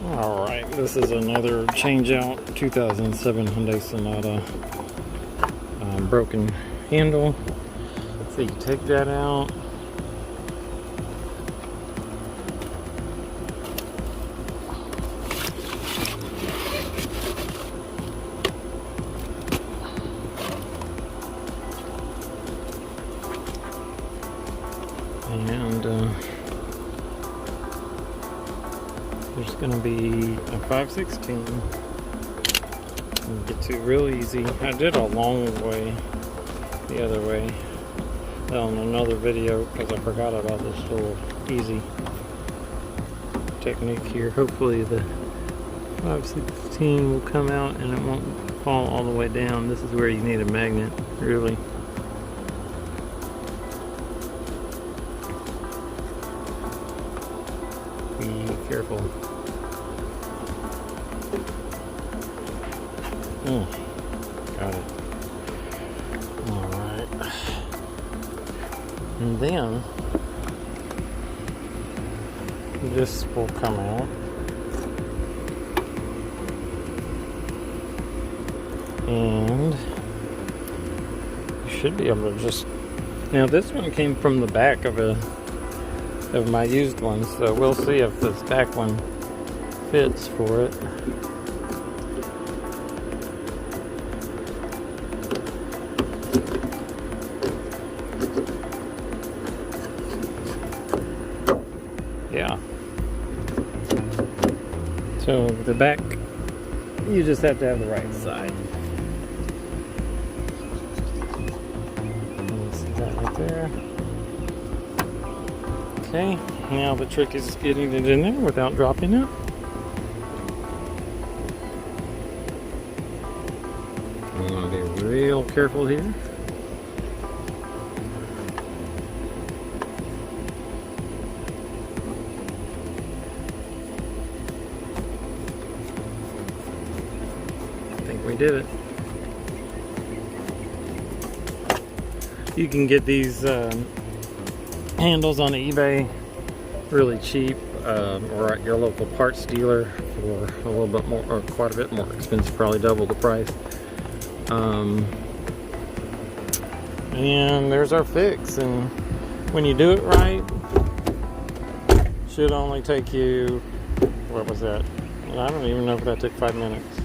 Alright, this is another change out 2007 Hyundai Sonata. Broken handle. So you take that out. And there's going to be a 5/16. Get to real easy. I did a long way the other way on another video because I forgot about this little easy technique here. Hopefully the 5/16 will come out and it won't fall all the way down. This is where you need a magnet, really. Be careful. Got it. Alright. And then this will come out. And you should be able to just... Now this one came from the back of my used one, so we'll see if this back one fits for it. Yeah. So the back, you just have to have the right side. See that right there. Okay, now the trick is getting it in there without dropping it. I'm going to be real careful here. I think we did it. You can get these handles on eBay really cheap, or at your local parts dealer for a little bit more, or quite a bit more expensive, probably double the price. And there's our fix. And when you do it right, it should only take you, what was that? I don't even know if that took 5 minutes.